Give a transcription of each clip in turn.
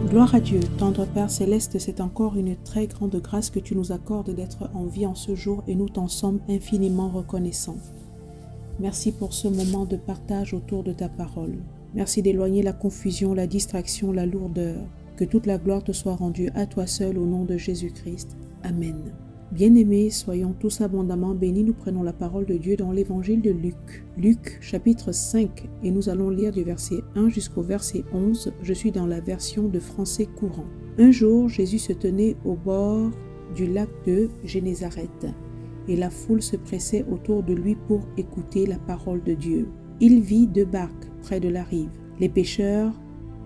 Gloire à Dieu, tendre Père Céleste, c'est encore une très grande grâce que tu nous accordes d'être en vie en ce jour et nous t'en sommes infiniment reconnaissants. Merci pour ce moment de partage autour de ta parole. Merci d'éloigner la confusion, la distraction, la lourdeur. Que toute la gloire te soit rendue à toi seul au nom de Jésus-Christ. Amen. Bien-aimés, soyons tous abondamment bénis. Nous prenons la parole de Dieu dans l'évangile de Luc. Luc, chapitre 5, et nous allons lire du verset 1 jusqu'au verset 11. Je suis dans la version de français courant. Un jour, Jésus se tenait au bord du lac de Génézareth, et la foule se pressait autour de lui pour écouter la parole de Dieu. Il vit 2 barques près de la rive. Les pêcheurs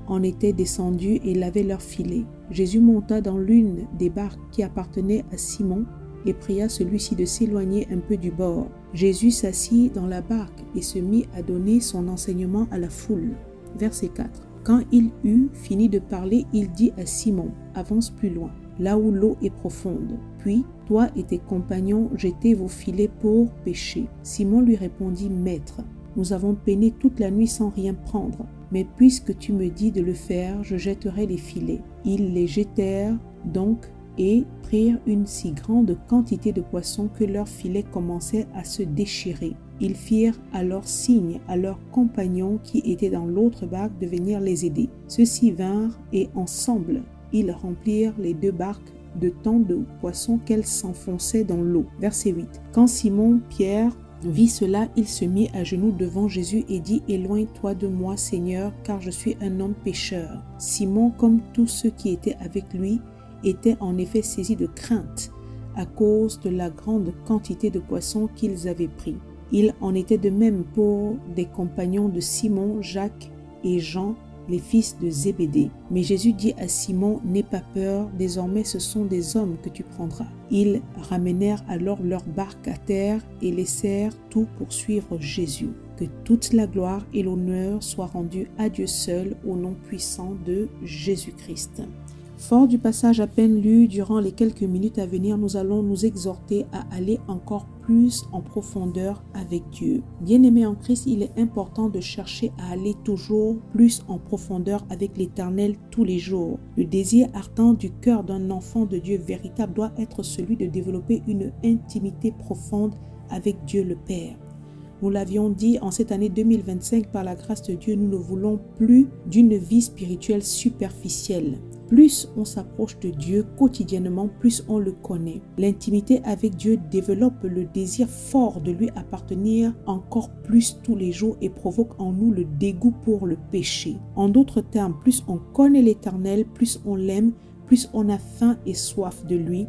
en étaient descendus et lavaient leurs filets. Jésus monta dans l'une des barques qui appartenait à Simon et pria celui-ci de s'éloigner un peu du bord. Jésus s'assit dans la barque et se mit à donner son enseignement à la foule. Verset 4. Quand il eut fini de parler, il dit à Simon, « Avance plus loin, là où l'eau est profonde. Puis, toi et tes compagnons, jetez vos filets pour pêcher. » Simon lui répondit, « Maître, nous avons peiné toute la nuit sans rien prendre. Mais puisque tu me dis de le faire, je jetterai les filets. » Ils les jetèrent donc et prirent une si grande quantité de poissons que leurs filets commençaient à se déchirer. Ils firent alors signe à leurs compagnons qui étaient dans l'autre barque de venir les aider. Ceux-ci vinrent et ensemble, ils remplirent les 2 barques de tant de poissons qu'elles s'enfonçaient dans l'eau. Verset 8. Quand Simon-Pierre vit cela, il se mit à genoux devant Jésus et dit, « Éloigne-toi de moi, Seigneur, car je suis un homme pécheur. » Simon, comme tous ceux qui étaient avec lui, était en effet saisi de crainte à cause de la grande quantité de poissons qu'ils avaient pris. Il en était de même pour des compagnons de Simon, Jacques et Jean, les fils de Zébédée. Mais Jésus dit à Simon, « N'aie pas peur, désormais ce sont des hommes que tu prendras. » Ils ramenèrent alors leur barque à terre et laissèrent tout pour suivre Jésus. Que toute la gloire et l'honneur soient rendus à Dieu seul au nom puissant de Jésus-Christ. Fort du passage à peine lu, durant les quelques minutes à venir, nous allons nous exhorter à aller encore plus en profondeur avec Dieu. Bien-aimés en Christ, il est important de chercher à aller toujours plus en profondeur avec l'Éternel tous les jours. Le désir ardent du cœur d'un enfant de Dieu véritable doit être celui de développer une intimité profonde avec Dieu le Père. Nous l'avions dit, en cette année 2025, par la grâce de Dieu, nous ne voulons plus d'une vie spirituelle superficielle. Plus on s'approche de Dieu quotidiennement, plus on le connaît. L'intimité avec Dieu développe le désir fort de lui appartenir encore plus tous les jours et provoque en nous le dégoût pour le péché. En d'autres termes, plus on connaît l'Éternel, plus on l'aime, plus on a faim et soif de lui,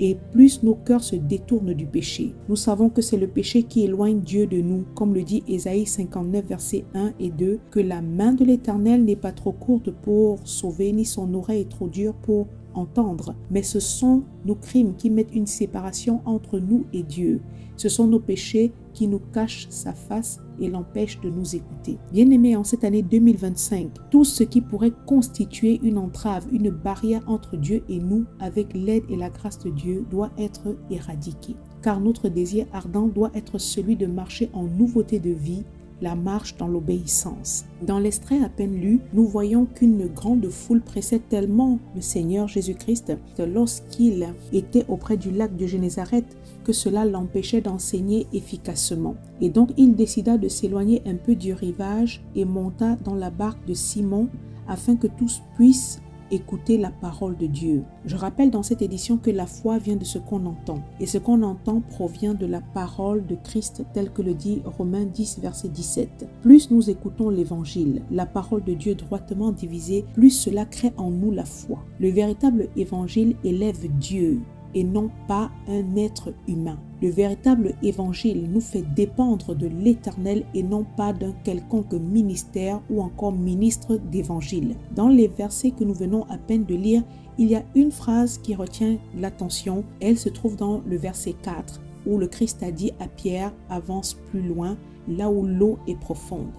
et plus nos cœurs se détournent du péché. Nous savons que c'est le péché qui éloigne Dieu de nous, comme le dit Ésaïe 59, versets 1 et 2, que la main de l'Éternel n'est pas trop courte pour sauver, ni son oreille trop dure pour entendre. Mais ce sont nos crimes qui mettent une séparation entre nous et Dieu. Ce sont nos péchés qui nous cachent sa face et l'empêchent de nous écouter. Bien-aimés, en cette année 2025, tout ce qui pourrait constituer une entrave, une barrière entre Dieu et nous, avec l'aide et la grâce de Dieu, doit être éradiqué. Car notre désir ardent doit être celui de marcher en nouveauté de vie, la marche dans l'obéissance. Dans l'extrait à peine lu, nous voyons qu'une grande foule pressait tellement le Seigneur Jésus-Christ lorsqu'il était auprès du lac de Génézareth que cela l'empêchait d'enseigner efficacement. Et donc il décida de s'éloigner un peu du rivage et monta dans la barque de Simon afin que tous puissent écouter la parole de Dieu. Je rappelle dans cette édition que la foi vient de ce qu'on entend. Et ce qu'on entend provient de la parole de Christ telle que le dit Romains 10, verset 17. Plus nous écoutons l'évangile, la parole de Dieu droitement divisée, plus cela crée en nous la foi. Le véritable évangile élève Dieu et non pas un être humain. Le véritable évangile nous fait dépendre de l'Éternel et non pas d'un quelconque ministère ou encore ministre d'évangile. Dans les versets que nous venons à peine de lire, il y a une phrase qui retient l'attention. Elle se trouve dans le verset 4 où le Christ a dit à Pierre, « Avance plus loin, là où l'eau est profonde. »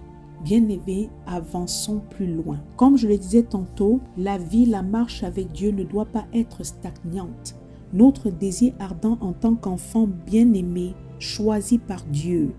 Bien-aimés, avançons plus loin. Comme je le disais tantôt, la vie, la marche avec Dieu ne doit pas être stagnante. Notre désir ardent en tant qu'enfant bien-aimé, choisi par Dieu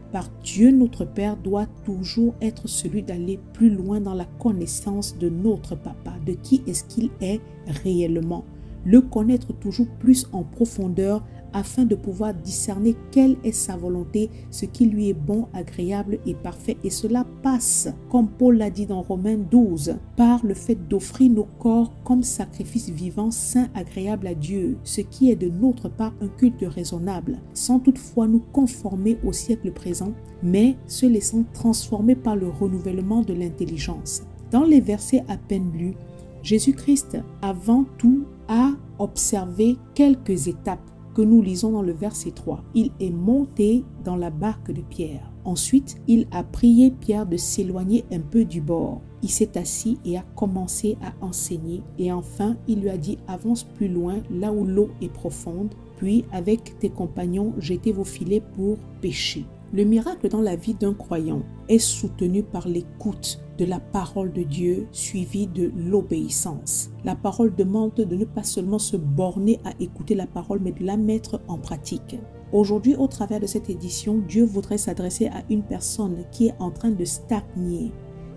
notre Père, doit toujours être celui d'aller plus loin dans la connaissance de notre Papa, de qui est-ce qu'il est réellement. Le connaître toujours plus en profondeur afin de pouvoir discerner quelle est sa volonté, ce qui lui est bon, agréable et parfait. Et cela passe, comme Paul l'a dit dans Romains 12, par le fait d'offrir nos corps comme sacrifice vivant, saint, agréable à Dieu, ce qui est de notre part un culte raisonnable, sans toutefois nous conformer au siècle présent, mais se laissant transformer par le renouvellement de l'intelligence. Dans les versets à peine lus, Jésus-Christ, avant tout, a observé quelques étapes que nous lisons dans le verset 3. Il est monté dans la barque de Pierre. Ensuite, il a prié Pierre de s'éloigner un peu du bord. Il s'est assis et a commencé à enseigner. Et enfin, il lui a dit, avance plus loin, là où l'eau est profonde. Puis, avec tes compagnons, jetez vos filets pour pêcher. Le miracle dans la vie d'un croyant est soutenu par l'écoute de la parole de Dieu suivie de l'obéissance. La parole demande de ne pas seulement se borner à écouter la parole, mais de la mettre en pratique. Aujourd'hui, au travers de cette édition, Dieu voudrait s'adresser à une personne qui est en train de stagner,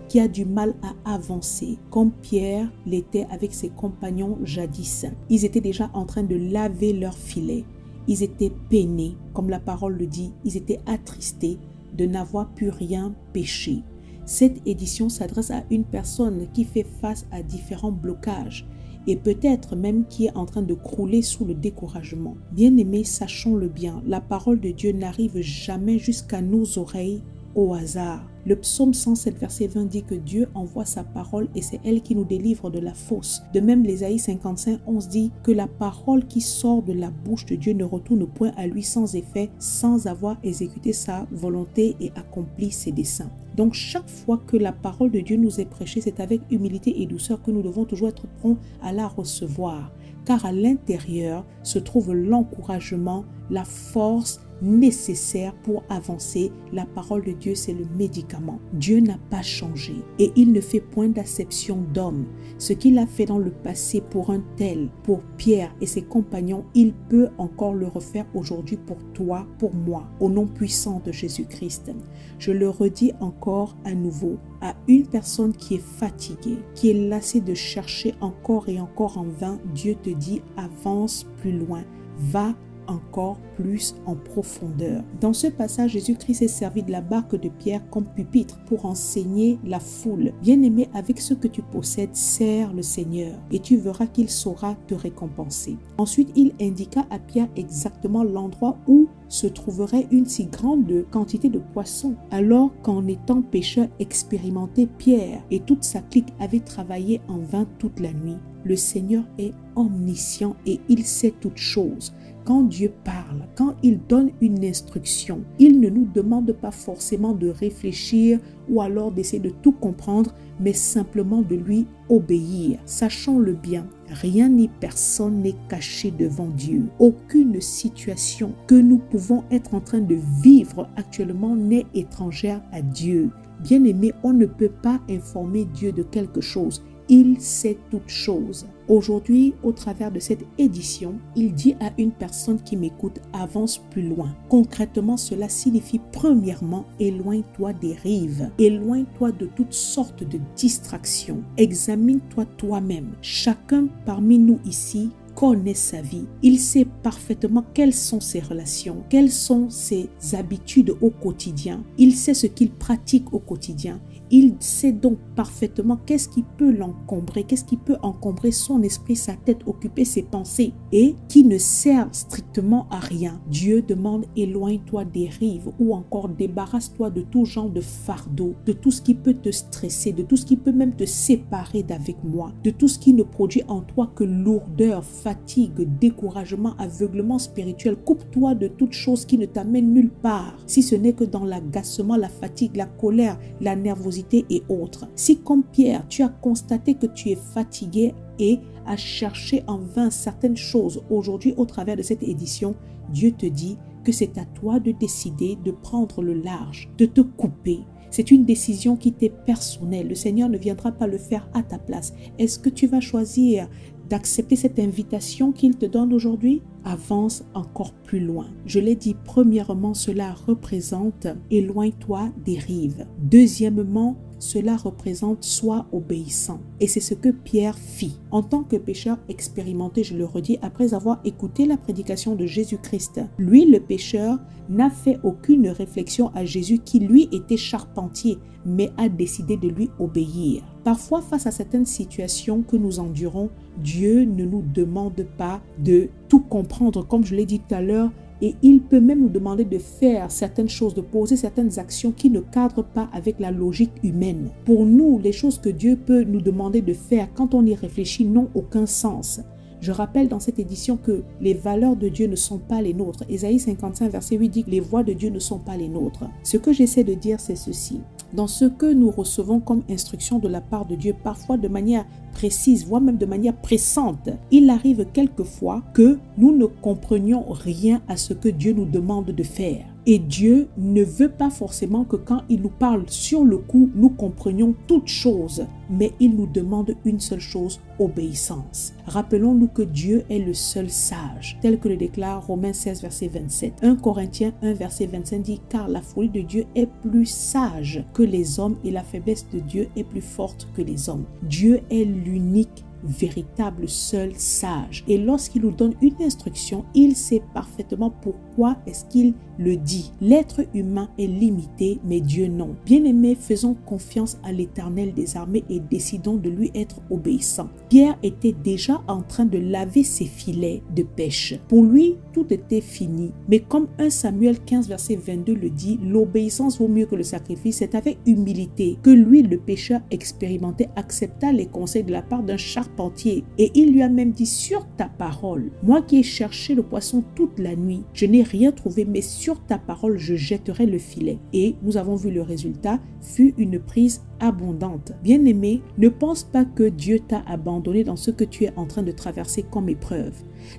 qui a du mal à avancer, comme Pierre l'était avec ses compagnons jadis. Ils étaient déjà en train de laver leurs filets. Ils étaient peinés, comme la parole le dit, ils étaient attristés de n'avoir pu rien pêcher. Cette édition s'adresse à une personne qui fait face à différents blocages et peut-être même qui est en train de crouler sous le découragement. Bien-aimés, sachons-le bien, la parole de Dieu n'arrive jamais jusqu'à nos oreilles au hasard. Le psaume 107 verset 20 dit que Dieu envoie sa parole et c'est elle qui nous délivre de la fausse. De même, l'Ésaïe 55, 11 dit que la parole qui sort de la bouche de Dieu ne retourne point à lui sans effet, sans avoir exécuté sa volonté et accompli ses desseins. Donc chaque fois que la parole de Dieu nous est prêchée, c'est avec humilité et douceur que nous devons toujours être prompts à la recevoir. Car à l'intérieur se trouve l'encouragement, la force nécessaire pour avancer. La parole de Dieu, c'est le médicament. Dieu n'a pas changé et il ne fait point d'acception d'homme. Ce qu'il a fait dans le passé pour un tel, pour Pierre et ses compagnons, il peut encore le refaire aujourd'hui pour toi, pour moi, au nom puissant de Jésus-Christ. Je le redis encore à nouveau, à une personne qui est fatiguée, qui est lassée de chercher encore et encore en vain, Dieu te dit avance plus loin, va encore plus en profondeur. Dans ce passage, Jésus-Christ s'est servi de la barque de Pierre comme pupitre pour enseigner la foule. Bien-aimé, avec ce que tu possèdes, sers le Seigneur et tu verras qu'il saura te récompenser. Ensuite, il indiqua à Pierre exactement l'endroit où se trouverait une si grande quantité de poissons, alors qu'en étant pêcheur expérimenté, Pierre et toute sa clique avaient travaillé en vain toute la nuit. Le Seigneur est omniscient et il sait toutes choses. Quand Dieu parle, quand il donne une instruction, il ne nous demande pas forcément de réfléchir ou alors d'essayer de tout comprendre, mais simplement de lui obéir. Sachons-le bien, rien ni personne n'est caché devant Dieu. Aucune situation que nous pouvons être en train de vivre actuellement n'est étrangère à Dieu. Bien-aimé, on ne peut pas informer Dieu de quelque chose. Il sait toutes choses. Aujourd'hui, au travers de cette édition, il dit à une personne qui m'écoute, avance plus loin. Concrètement, cela signifie premièrement, éloigne-toi des rives. Éloigne-toi de toutes sortes de distractions. Examine-toi toi-même. Chacun parmi nous ici connaît sa vie. Il sait parfaitement quelles sont ses relations, quelles sont ses habitudes au quotidien. Il sait ce qu'il pratique au quotidien. Il sait donc parfaitement qu'est-ce qui peut l'encombrer, qu'est-ce qui peut encombrer son esprit, sa tête, occuper ses pensées et qui ne sert strictement à rien. Dieu demande éloigne-toi des rives ou encore débarrasse-toi de tout genre de fardeau, de tout ce qui peut te stresser, de tout ce qui peut même te séparer d'avec moi, de tout ce qui ne produit en toi que lourdeur, fatigue, découragement, aveuglement spirituel. Coupe-toi de toute chose qui ne t'amène nulle part, si ce n'est que dans l'agacement, la fatigue, la colère, la nervosité et autres. Si comme Pierre, tu as constaté que tu es fatigué et as cherché en vain certaines choses, aujourd'hui au travers de cette édition, Dieu te dit que c'est à toi de décider de prendre le large, de te couper. C'est une décision qui t'est personnelle. Le Seigneur ne viendra pas le faire à ta place. Est-ce que tu vas choisir d'accepter cette invitation qu'il te donne aujourd'hui? Avance encore plus loin. Je l'ai dit, premièrement, cela représente éloigne-toi des rives. Deuxièmement, cela représente sois obéissant. Et c'est ce que Pierre fit. En tant que pécheur expérimenté, je le redis, après avoir écouté la prédication de Jésus-Christ, lui, le pécheur, n'a fait aucune réflexion à Jésus qui, lui, était charpentier, mais a décidé de lui obéir. Parfois, face à certaines situations que nous endurons, Dieu ne nous demande pas de tout comprendre, comme je l'ai dit tout à l'heure, et il peut même nous demander de faire certaines choses, de poser certaines actions qui ne cadrent pas avec la logique humaine. Pour nous, les choses que Dieu peut nous demander de faire quand on y réfléchit n'ont aucun sens. Je rappelle dans cette édition que les valeurs de Dieu ne sont pas les nôtres. Ésaïe 55, verset 8 dit que les voies de Dieu ne sont pas les nôtres. Ce que j'essaie de dire, c'est ceci. Dans ce que nous recevons comme instruction de la part de Dieu, parfois de manière précise, voire même de manière pressante, il arrive quelquefois que nous ne comprenions rien à ce que Dieu nous demande de faire. Et Dieu ne veut pas forcément que quand il nous parle sur le coup, nous comprenions toutes choses, mais il nous demande une seule chose, obéissance. Rappelons-nous que Dieu est le seul sage, tel que le déclare Romains 16, verset 27. 1 Corinthiens 1, verset 25 dit « Car la folie de Dieu est plus sage que les hommes et la faiblesse de Dieu est plus forte que les hommes. » Dieu est l'unique véritable seul sage. Et lorsqu'il nous donne une instruction, il sait parfaitement pourquoi est-ce qu'il le dit. L'être humain est limité, mais Dieu non. Bien-aimés, faisons confiance à l'Éternel des armées et décidons de lui être obéissants. Pierre était déjà en train de laver ses filets de pêche. Pour lui, tout était fini. Mais comme 1 Samuel 15, verset 22 le dit, l'obéissance vaut mieux que le sacrifice. C'est avec humilité que lui, le pécheur expérimenté, accepta les conseils de la part d'un charpentier. Et il lui a même dit, sur ta parole, moi qui ai cherché le poisson toute la nuit, je n'ai rien trouvé, mais sur ta parole, je jetterai le filet. Et nous avons vu le résultat, fut une prise abondante. Bien-aimé, ne pense pas que Dieu t'a abandonné dans ce que tu es en train de traverser comme épreuve.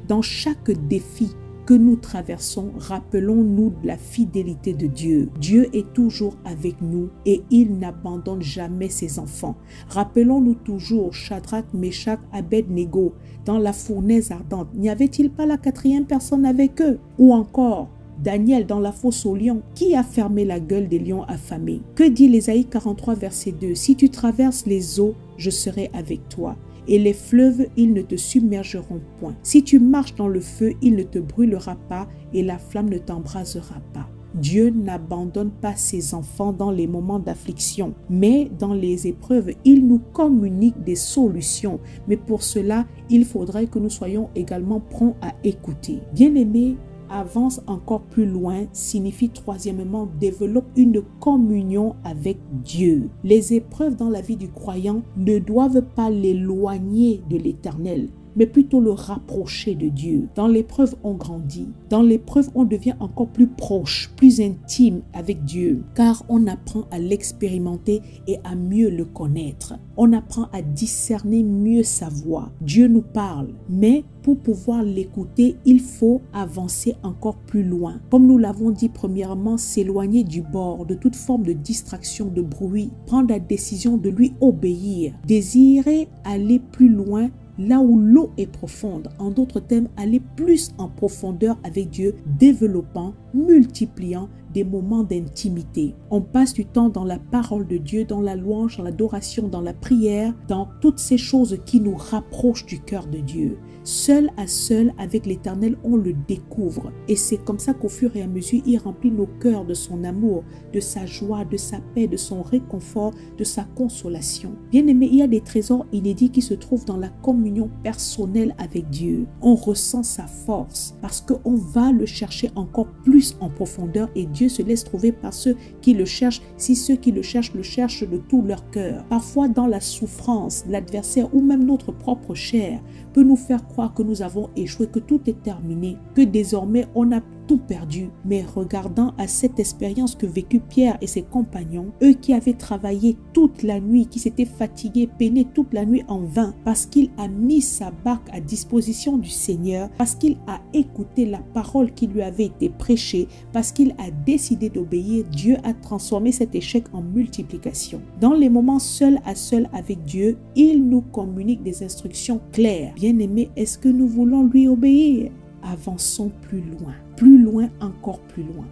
Dans chaque défi que nous traversons, rappelons-nous de la fidélité de Dieu. Dieu est toujours avec nous et il n'abandonne jamais ses enfants. Rappelons-nous toujours Shadrach, Meshach, Abed-Nego dans la fournaise ardente. N'y avait-il pas la quatrième personne avec eux? Ou encore Daniel dans la fosse aux lions, qui a fermé la gueule des lions affamés? Que dit l'Ésaïe 43 verset 2? Si tu traverses les eaux, je serai avec toi. Et les fleuves, ils ne te submergeront point. Si tu marches dans le feu, il ne te brûlera pas et la flamme ne t'embrasera pas. Dieu n'abandonne pas ses enfants dans les moments d'affliction, mais dans les épreuves, il nous communique des solutions. Mais pour cela, il faudrait que nous soyons également prompts à écouter. Bien-aimés, avance encore plus loin signifie troisièmement développe une communion avec Dieu. Les épreuves dans la vie du croyant ne doivent pas l'éloigner de l'Éternel, mais plutôt le rapprocher de Dieu. Dans l'épreuve, on grandit. Dans l'épreuve, on devient encore plus proche, plus intime avec Dieu, car on apprend à l'expérimenter et à mieux le connaître. On apprend à discerner mieux sa voix. Dieu nous parle, mais pour pouvoir l'écouter, il faut avancer encore plus loin. Comme nous l'avons dit premièrement, s'éloigner du bord, de toute forme de distraction, de bruit, prendre la décision de lui obéir, désirer aller plus loin là où l'eau est profonde. En d'autres termes, aller plus en profondeur avec Dieu, développant, multipliant des moments d'intimité. On passe du temps dans la parole de Dieu, dans la louange, dans l'adoration, dans la prière, dans toutes ces choses qui nous rapprochent du cœur de Dieu. Seul à seul avec l'Éternel, on le découvre. Et c'est comme ça qu'au fur et à mesure, il remplit nos cœurs de son amour, de sa joie, de sa paix, de son réconfort, de sa consolation. Bien-aimé, il y a des trésors inédits qui se trouvent dans la communion personnelle avec Dieu. On ressent sa force parce qu'on va le chercher encore plus en profondeur et Dieu se laisse trouver par ceux qui le cherchent, si ceux qui le cherchent de tout leur cœur. Parfois, dans la souffrance, l'adversaire ou même notre propre chair peut nous faire croire que nous avons échoué, que tout est terminé, que désormais on a tout perdu. Mais regardant à cette expérience que vécut Pierre et ses compagnons, eux qui avaient travaillé toute la nuit, qui s'étaient fatigués, peinés toute la nuit en vain, parce qu'il a mis sa barque à disposition du Seigneur, parce qu'il a écouté la parole qui lui avait été prêchée, parce qu'il a décidé d'obéir, Dieu a transformé cet échec en multiplication. Dans les moments seul à seul avec Dieu, il nous communique des instructions claires. Bien-aimés, est-ce que nous voulons lui obéir? Avançons plus loin, encore plus loin.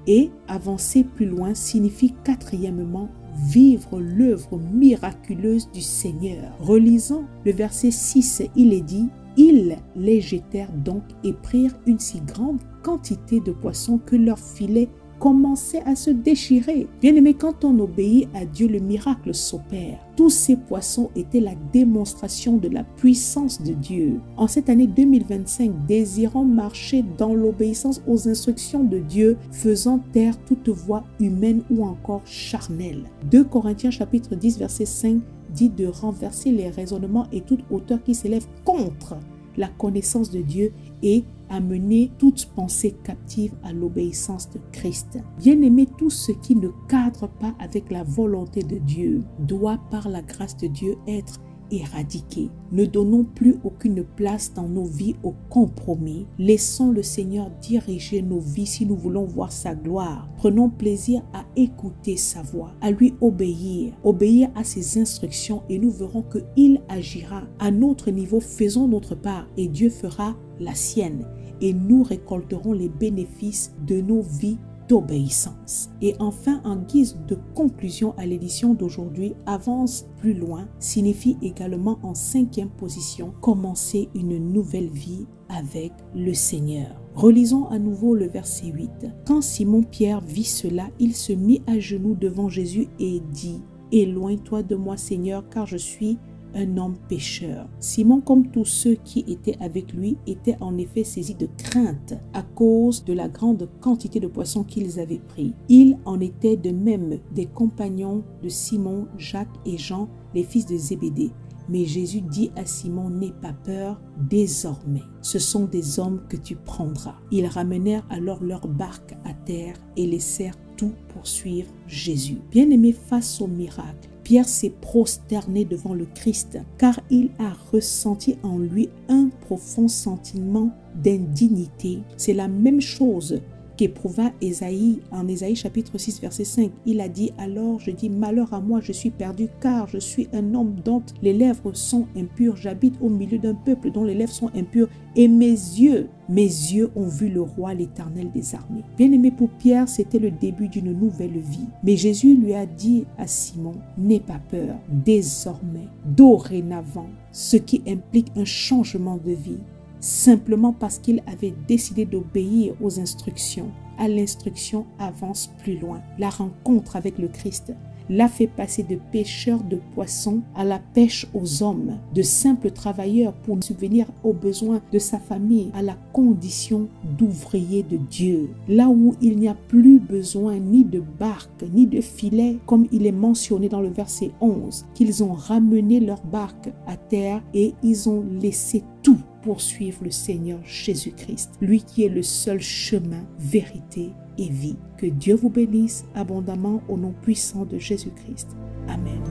Et avancer plus loin signifie quatrièmement vivre l'œuvre miraculeuse du Seigneur. Relisons le verset 6, il est dit: ils les jetèrent donc et prirent une si grande quantité de poissons que leurs filets commençaient à se déchirer. Bien-aimés, quand on obéit à Dieu, le miracle s'opère. Tous ces poissons étaient la démonstration de la puissance de Dieu. En cette année 2025, désirons marcher dans l'obéissance aux instructions de Dieu, faisant taire toute voix humaine ou encore charnelle. 2 Corinthiens chapitre 10 verset 5 dit de renverser les raisonnements et toute hauteur qui s'élève contre la connaissance de Dieu et amener toute pensée captive à l'obéissance de Christ. Bien-aimé, tout ce qui ne cadre pas avec la volonté de Dieu doit, par la grâce de Dieu, être éradiqué. Ne donnons plus aucune place dans nos vies au compromis. Laissons le Seigneur diriger nos vies si nous voulons voir sa gloire. Prenons plaisir à écouter sa voix, à lui obéir à ses instructions et nous verrons qu'il agira. À notre niveau, faisons notre part et Dieu fera la sienne et nous récolterons les bénéfices de nos vies d'obéissance. Et enfin, en guise de conclusion à l'édition d'aujourd'hui, avance plus loin signifie également en 5e position commencer une nouvelle vie avec le Seigneur. Relisons à nouveau le verset 8. Quand Simon-Pierre vit cela, il se mit à genoux devant Jésus et dit: éloigne-toi de moi, Seigneur, car je suis un homme pécheur. Simon, comme tous ceux qui étaient avec lui, était en effet saisi de crainte à cause de la grande quantité de poissons qu'ils avaient pris. Il en était de même des compagnons de Simon, Jacques et Jean, les fils de Zébédée. Mais Jésus dit à Simon: n'aie pas peur, désormais, ce sont des hommes que tu prendras. Ils ramenèrent alors leur barque à terre et laissèrent tout pour suivre Jésus. Bien-aimé, face au miracle, Pierre s'est prosterné devant le Christ car il a ressenti en lui un profond sentiment d'indignité. C'est la même chose qu'éprouva Ésaïe en Ésaïe chapitre 6 verset 5. Il a dit: alors je dis, malheur à moi, je suis perdu car je suis un homme dont les lèvres sont impures. J'habite au milieu d'un peuple dont les lèvres sont impures et mes yeux ont vu le roi, l'Éternel des armées. Bien-aimé, pour Pierre, c'était le début d'une nouvelle vie. Mais Jésus lui a dit à Simon: n'aie pas peur, désormais, dorénavant, ce qui implique un changement de vie. Simplement parce qu'il avait décidé d'obéir aux instructions. À l'instruction avance plus loin. La rencontre avec le Christ l'a fait passer de pêcheur de poissons à la pêche aux hommes, de simples travailleurs pour subvenir aux besoins de sa famille, à la condition d'ouvrier de Dieu. Là où il n'y a plus besoin ni de barque, ni de filet, comme il est mentionné dans le verset 11, qu'ils ont ramené leur barque à terre et ils ont laissé tout pour suivre le Seigneur Jésus-Christ, lui qui est le seul chemin, vérité et vie. Que Dieu vous bénisse abondamment au nom puissant de Jésus-Christ. Amen.